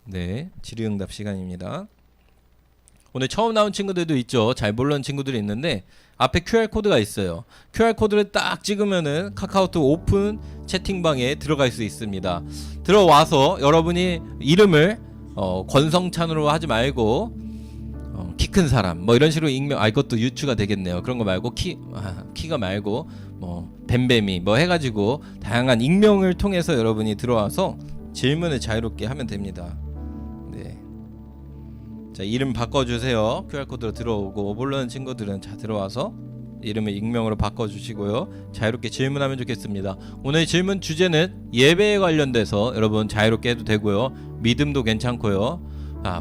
네, 질의응답 시간입니다. 오늘 처음 나온 친구들도 있죠. 잘 모르는 친구들이 있는데 앞에 QR코드가 있어요. QR코드를 딱 찍으면은 카카오톡 오픈 채팅방에 들어갈 수 있습니다. 들어와서 여러분이 이름을 권성찬으로 하지 말고 키 큰 사람 뭐 이런 식으로 익명, 이것도 유추가 되겠네요. 그런 거 말고 키가 말고 뭐 뱀뱀이 뭐 해가지고 다양한 익명을 통해서 여러분이 들어와서 질문을 자유롭게 하면 됩니다. 네. 자, 이름 바꿔주세요. QR코드로 들어오고 모르는 친구들은 자 들어와서 이름을 익명으로 바꿔주시고요. 자유롭게 질문하면 좋겠습니다. 오늘 질문 주제는 예배에 관련돼서 여러분 자유롭게 해도 되고요. 믿음도 괜찮고요.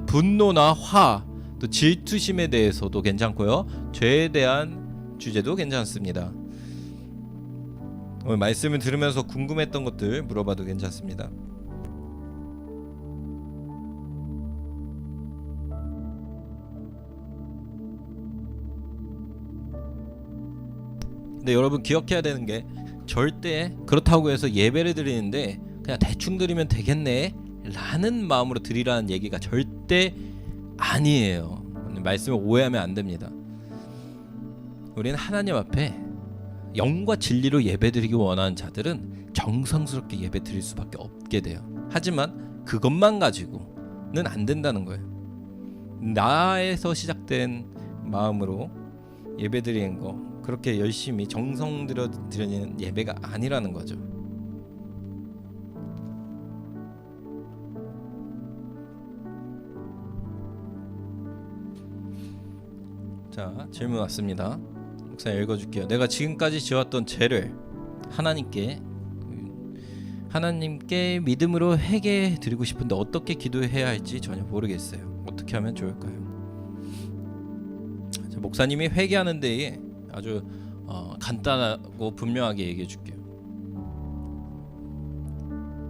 분노나 화, 또 질투심에 대해서도 괜찮고요. 죄에 대한 주제도 괜찮습니다. 오늘 말씀을 들으면서 궁금했던 것들 물어봐도 괜찮습니다. 근데 여러분 기억해야 되는 게 절대 그렇다고 해서 예배를 드리는데 그냥 대충 드리면 되겠네 라는 마음으로 드리라는 얘기가 절대 아니에요. 말씀을 오해하면 안 됩니다. 우리는 하나님 앞에 영과 진리로 예배드리기 원하는 자들은 정성스럽게 예배 드릴 수밖에 없게 돼요. 하지만 그것만 가지고는 안 된다는 거예요. 나에서 시작된 마음으로 예배 드리는 거 그렇게 열심히 정성 들여 드리는 예배가 아니라는 거죠. 자, 질문 왔습니다. 목사님 읽어줄게요. 내가 지금까지 지었던 죄를 하나님께 믿음으로 회개해 드리고 싶은데 어떻게 기도해야 할지 전혀 모르겠어요. 어떻게 하면 좋을까요? 자, 목사님이 회개하는 데에 아주 간단하고 분명하게 얘기해 줄게요.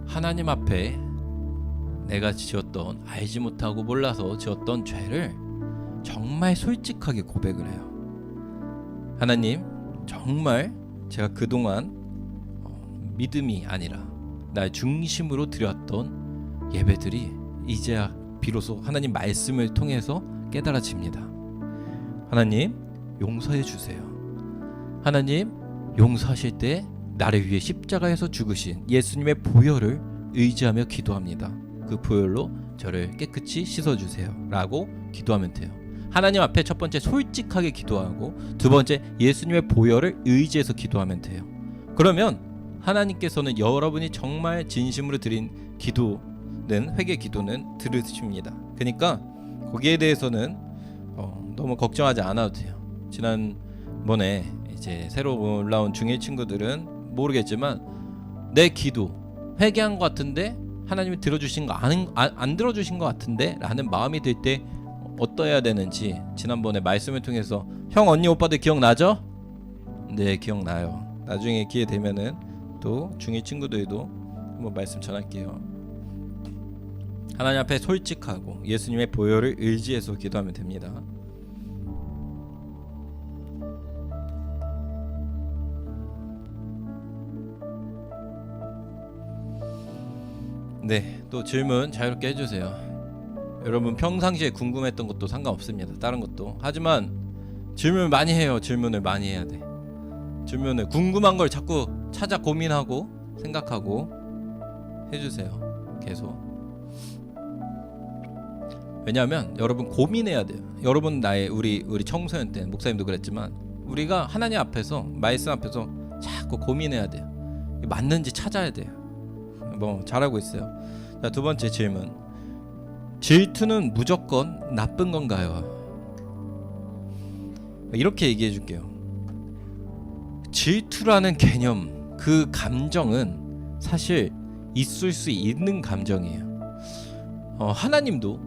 하나님 앞에 내가 지었던, 알지 못하고 몰라서 지었던 죄를 정말 솔직하게 고백을 해요. 하나님, 정말 제가 그동안 믿음이 아니라 날 중심으로 드렸던 예배들이 이제야 비로소 하나님 말씀을 통해서 깨달아집니다. 하나님, 용서해 주세요. 하나님, 용서하실 때 나를 위해 십자가에서 죽으신 예수님의 보혈을 의지하며 기도합니다. 그 보혈로 저를 깨끗이 씻어주세요 라고 기도하면 돼요. 하나님 앞에 첫 번째 솔직하게 기도하고 두 번째 예수님의 보혈을 의지해서 기도하면 돼요. 그러면 하나님께서는 여러분이 정말 진심으로 드린 기도는, 회개 기도는 들으십니다. 그러니까 거기에 대해서는 너무 걱정하지 않아도 돼요. 지난번에 이제 새로 올라온 중1 친구들은 모르겠지만 내 기도 회개한 것 같은데 하나님이 들어주신 거 안 들어주신 것 같은데 라는 마음이 들 때 어떠해야 되는지 지난번에 말씀을 통해서 형, 언니, 오빠들 기억나죠? 네, 기억나요. 나중에 기회 되면은 또 중2 친구들도 한번 말씀 전할게요. 하나님 앞에 솔직하고 예수님의 보혈을 의지해서 기도하면 됩니다. 네, 또 질문 자유롭게 해주세요. 여러분 평상시에 궁금했던 것도 상관없습니다. 다른 것도. 하지만 질문을 많이 해요. 질문을 많이 해야 돼. 질문을 궁금한 걸 자꾸 찾아 고민하고 생각하고 해주세요. 계속. 왜냐하면 여러분 고민해야 돼요. 여러분 우리 청소년 때 목사님도 그랬지만 우리가 하나님 앞에서 말씀 앞에서 자꾸 고민해야 돼요. 맞는지 찾아야 돼요. 뭐 잘하고 있어요. 자, 두 번째 질문. 질투는 무조건 나쁜 건가요? 이렇게 얘기해 줄게요. 질투라는 개념, 그 감정은 사실 있을 수 있는 감정이에요. 하나님도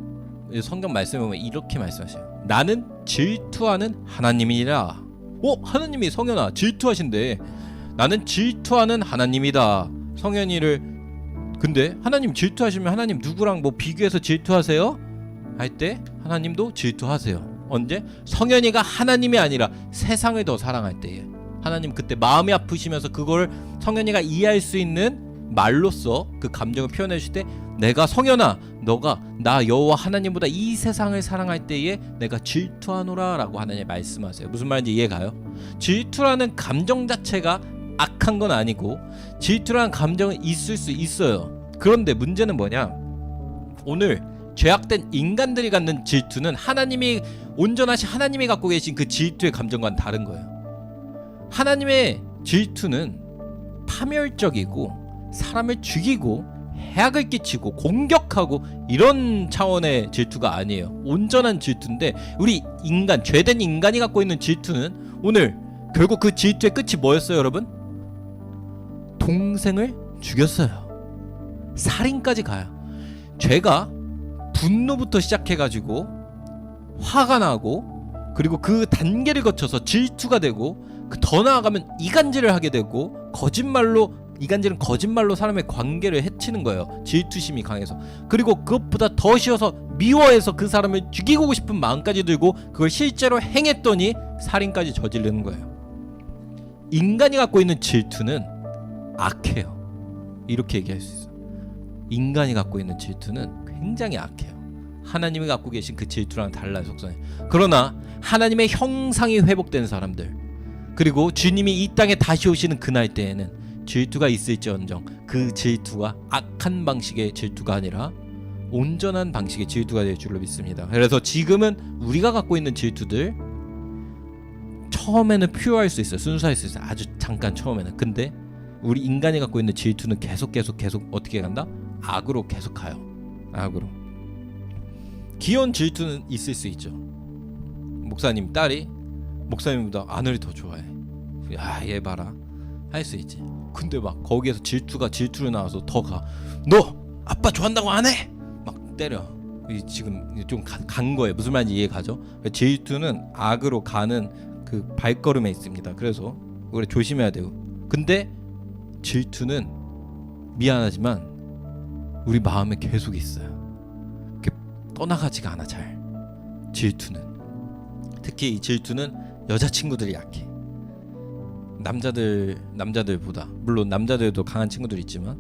성경 말씀에 보면 이렇게 말씀하셔요. 나는 질투하는 하나님이라. 하나님이 성현아 질투하신대. 나는 질투하는 하나님이다. 성현이를 근데 하나님 질투하시면 하나님 누구랑 뭐 비교해서 질투하세요? 할 때 하나님도 질투하세요. 언제? 성현이가 하나님이 아니라 세상을 더 사랑할 때에 하나님 그때 마음이 아프시면서 그걸 성현이가 이해할 수 있는 말로써 그 감정을 표현해 주실 때 내가 성현아 너가 나 여호와 하나님보다 이 세상을 사랑할 때에 내가 질투하노라 라고 하나님 말씀하세요. 무슨 말인지 이해가요? 질투라는 감정 자체가 악한 건 아니고 질투라는 감정은 있을 수 있어요. 그런데 문제는 뭐냐, 오늘 죄악된 인간들이 갖는 질투는 하나님이 온전하신 하나님이 갖고 계신 그 질투의 감정과는 다른 거예요. 하나님의 질투는 파멸적이고 사람을 죽이고 해악을 끼치고 공격하고 이런 차원의 질투가 아니에요. 온전한 질투인데 우리 인간, 죄된 인간이 갖고 있는 질투는 오늘 결국 그 질투의 끝이 뭐였어요 여러분? 동생을 죽였어요. 살인까지 가요. 죄가 분노부터 시작해가지고 화가 나고 그리고 그 단계를 거쳐서 질투가 되고 더 나아가면 이간질을 하게 되고 거짓말로, 이간질은 거짓말로 사람의 관계를 해치는 거예요. 질투심이 강해서. 그리고 그것보다 더 쉬워서 미워해서 그 사람을 죽이고 싶은 마음까지 들고 그걸 실제로 행했더니 살인까지 저지르는 거예요. 인간이 갖고 있는 질투는 악해요. 이렇게 얘기할 수 있어요. 인간이 갖고 있는 질투는 굉장히 악해요. 하나님이 갖고 계신 그 질투랑 달라요, 속성이. 그러나 하나님의 형상이 회복된 사람들, 그리고 주님이 이 땅에 다시 오시는 그날 때에는 질투가 있을지언정 그 질투가 악한 방식의 질투가 아니라 온전한 방식의 질투가 될 줄로 믿습니다. 그래서 지금은 우리가 갖고 있는 질투들 처음에는 퓨어할 수 있어요. 순수할 수 있어요. 아주 잠깐 처음에는. 근데 우리 인간이 갖고 있는 질투는 계속 어떻게 간다? 악으로 계속 가요. 악으로. 귀여운 질투는 있을 수 있죠. 목사님 딸이 목사님보다 아내를 더 좋아해. 야, 얘 봐라. 할 수 있지. 근데 막 거기에서 질투로 나와서 더 가. 너 아빠 좋아한다고 안 해? 막 때려. 지금 좀 간 거예요. 무슨 말인지 이해가죠? 질투는 악으로 가는 그 발걸음에 있습니다. 그래서 우리 조심해야 돼요. 근데 질투는 미안하지만 우리 마음에 계속 있어요. 이렇게 떠나가지가 않아 잘. 질투는. 특히 이 질투는 여자친구들이 약해. 남자들보다. 물론 남자들도 강한 친구들이 있지만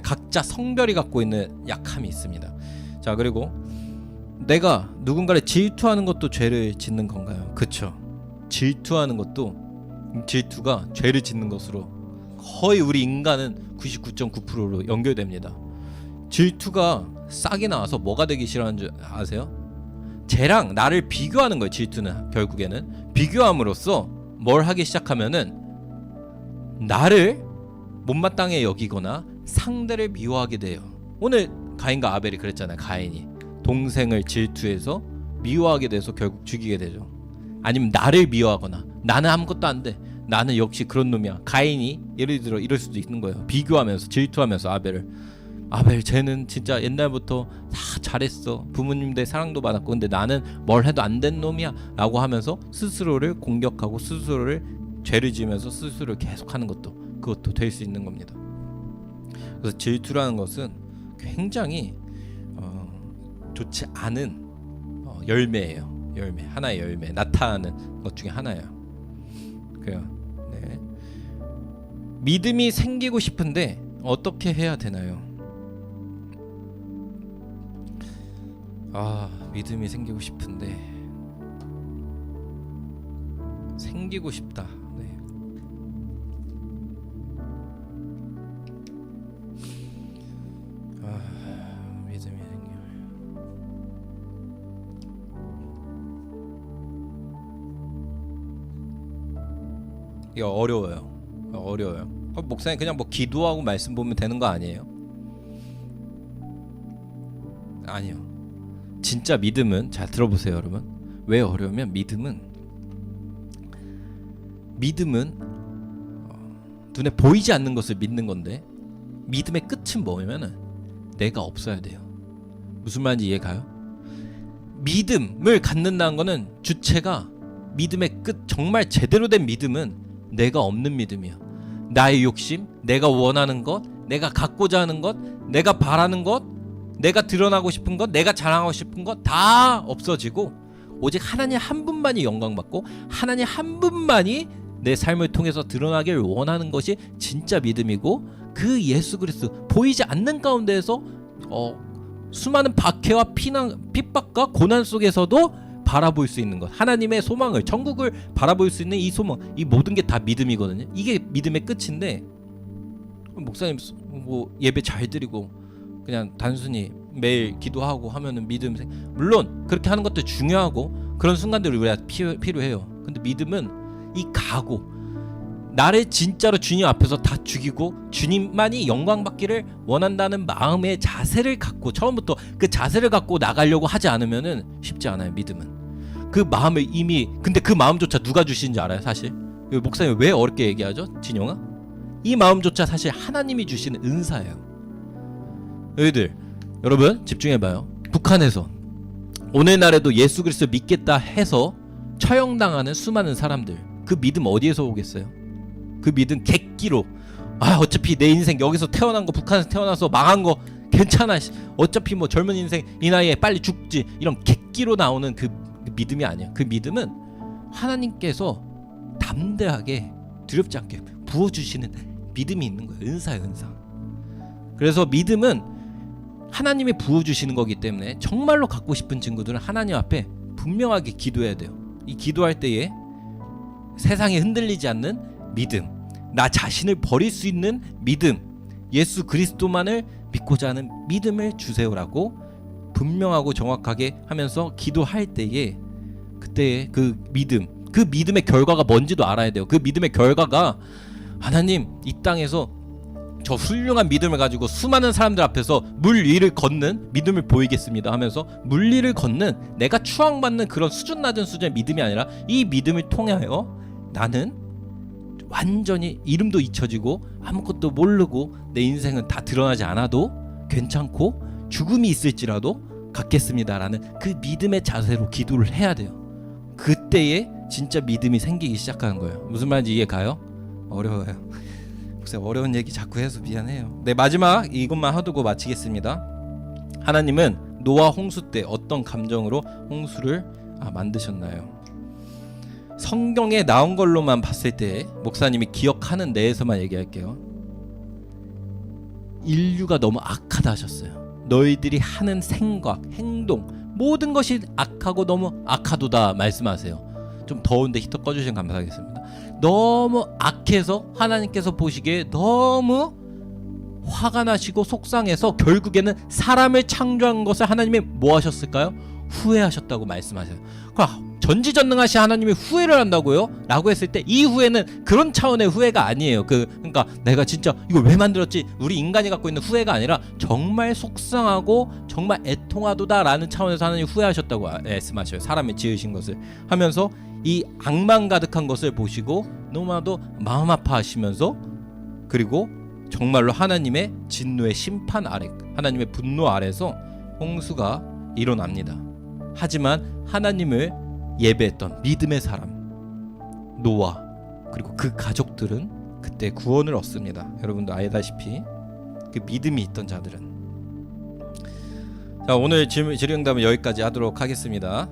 각자 성별이 갖고 있는 약함이 있습니다. 자, 그리고 내가 누군가를 질투하는 것도 죄를 짓는 건가요? 그쵸. 질투하는 것도, 질투가 죄를 짓는 것으로 거의 우리 인간은 99.9%로 연결됩니다. 질투가 싹이 나와서 뭐가 되기 싫어하는 줄 아세요? 쟤랑 나를 비교하는 거예요. 질투는 결국에는 비교함으로써 뭘 하기 시작하면은 나를 못마땅해 여기거나 상대를 미워하게 돼요. 오늘 가인과 아벨이 그랬잖아요. 가인이 동생을 질투해서 미워하게 돼서 결국 죽이게 되죠. 아니면 나를 미워하거나 나는 아무것도 안 돼, 나는 역시 그런 놈이야. 가인이 예를 들어 이럴 수도 있는 거예요. 비교하면서 질투하면서 아벨 쟤는 진짜 옛날부터 다 잘했어, 부모님들 사랑도 받았고, 근데 나는 뭘 해도 안 된 놈이야 라고 하면서 스스로를 공격하고 스스로를 죄를 지으면서 스스로를 계속하는 것도, 그것도 될 수 있는 겁니다. 그래서 질투라는 것은 굉장히 좋지 않은 열매예요. 열매, 하나의 열매, 나타나는 것 중에 하나예요. 그래요. 네. 믿음이 생기고 싶은데 어떻게 해야 되나요? 믿음이 생기고 싶은데, 생기고 싶다. 네. 믿음이 이거 어려워요. 목사님 그냥 뭐 기도하고 말씀 보면 되는 거 아니에요? 아니요. 진짜 믿음은, 잘 들어보세요 여러분. 왜 어려우면 믿음은 눈에 보이지 않는 것을 믿는 건데, 믿음의 끝은 뭐냐면은 내가 없어야 돼요. 무슨 말인지 이해가요? 믿음을 갖는다는 거는 주체가, 믿음의 끝, 정말 제대로 된 믿음은 내가 없는 믿음이야. 나의 욕심, 내가 원하는 것, 내가 갖고자 하는 것, 내가 바라는 것, 내가 드러나고 싶은 것, 내가 자랑하고 싶은 것 다 없어지고 오직 하나님 한 분만이 영광받고 하나님 한 분만이 내 삶을 통해서 드러나길 원하는 것이 진짜 믿음이고, 그 예수 그리스도 보이지 않는 가운데에서 수많은 박해와 핍박과 고난 속에서도 바라볼 수 있는 것, 하나님의 소망을, 천국을 바라볼 수 있는 이 소망, 이 모든 게 다 믿음이거든요. 이게 믿음의 끝인데, 목사님 뭐 예배 잘 드리고 그냥 단순히 매일 기도하고 하면은 믿음, 물론 그렇게 하는 것도 중요하고 그런 순간들이 우리가 필요해요. 근데 믿음은 이 각오, 나를 진짜로 주님 앞에서 다 죽이고 주님만이 영광 받기를 원한다는 마음의 자세를 갖고, 처음부터 그 자세를 갖고 나가려고 하지 않으면은 쉽지 않아요. 믿음은 그 마음을 이미, 근데 그 마음조차 누가 주시는지 알아요? 사실 목사님 왜 어렵게 얘기하죠? 진영아, 이 마음조차 사실 하나님이 주시는 은사예요. 너희들, 여러분 집중해봐요. 북한에서 오늘날에도 예수 그리스도 믿겠다 해서 처형당하는 수많은 사람들, 그 믿음 어디에서 오겠어요? 그 믿음 객기로, 어차피 내 인생 여기서 태어난 거, 북한에서 태어나서 망한 거 괜찮아, 어차피 뭐 젊은 인생 이 나이에 빨리 죽지, 이런 객기로 나오는 그 믿음이 아니야. 그 믿음은 하나님께서 담대하게 두렵지 않게 부어주시는 믿음이 있는 거예요. 은사예요, 은사. 그래서 믿음은 하나님이 부어주시는 거기 때문에 정말로 갖고 싶은 친구들은 하나님 앞에 분명하게 기도해야 돼요. 이 기도할 때에 세상에 흔들리지 않는 믿음, 나 자신을 버릴 수 있는 믿음, 예수 그리스도만을 믿고자 하는 믿음을 주세요라고 분명하고 정확하게 하면서 기도할 때에, 그때의 그 믿음, 그 믿음의 결과가 뭔지도 알아야 돼요. 그 믿음의 결과가 하나님, 이 땅에서 저 훌륭한 믿음을 가지고 수많은 사람들 앞에서 물 위를 걷는 믿음을 보이겠습니다 하면서 물 위를 걷는, 내가 추앙받는 그런 수준 낮은 수준의 믿음이 아니라 이 믿음을 통하여 나는 완전히 이름도 잊혀지고 아무것도 모르고 내 인생은 다 드러나지 않아도 괜찮고 죽음이 있을지라도 갖겠습니다라는 그 믿음의 자세로 기도를 해야 돼요. 그때에 진짜 믿음이 생기기 시작하는 거예요. 무슨 말인지 이해 가요? 어려워요. 어려운 얘기 자꾸 해서 미안해요. 네, 마지막 이것만 하두고 마치겠습니다. 하나님은 노아 홍수 때 어떤 감정으로 홍수를 만드셨나요? 성경에 나온 걸로만 봤을 때, 목사님이 기억하는 내에서만 얘기할게요. 인류가 너무 악하다 하셨어요. 너희들이 하는 생각, 행동, 모든 것이 악하고 너무 악하도다 말씀하세요. 좀 더운데 히터 꺼주시면 감사하겠습니다. 너무 악해서 하나님께서 보시기에 너무 화가 나시고 속상해서 결국에는 사람을 창조한 것을 하나님이 뭐 하셨을까요? 후회하셨다고 말씀하세요. 전지전능하신 하나님이 후회를 한다고요? 라고 했을 때 이 후회는 그런 차원의 후회가 아니에요. 그러니까 내가 진짜 이걸 왜 만들었지? 우리 인간이 갖고 있는 후회가 아니라 정말 속상하고 정말 애통하도다 라는 차원에서 하나님이 후회하셨다고 말씀하셔요. 사람이 지으신 것을 하면서 이 악만 가득한 것을 보시고 너무나도 마음 아파하시면서, 그리고 정말로 하나님의 진노의 심판 아래, 하나님의 분노 아래서 홍수가 일어납니다. 하지만 하나님을 예배했던 믿음의 사람 노아 그리고 그 가족들은 그때 구원을 얻습니다. 여러분도 알다시피 그 믿음이 있던 자들은. 자, 오늘 질의응답은 여기까지 하도록 하겠습니다.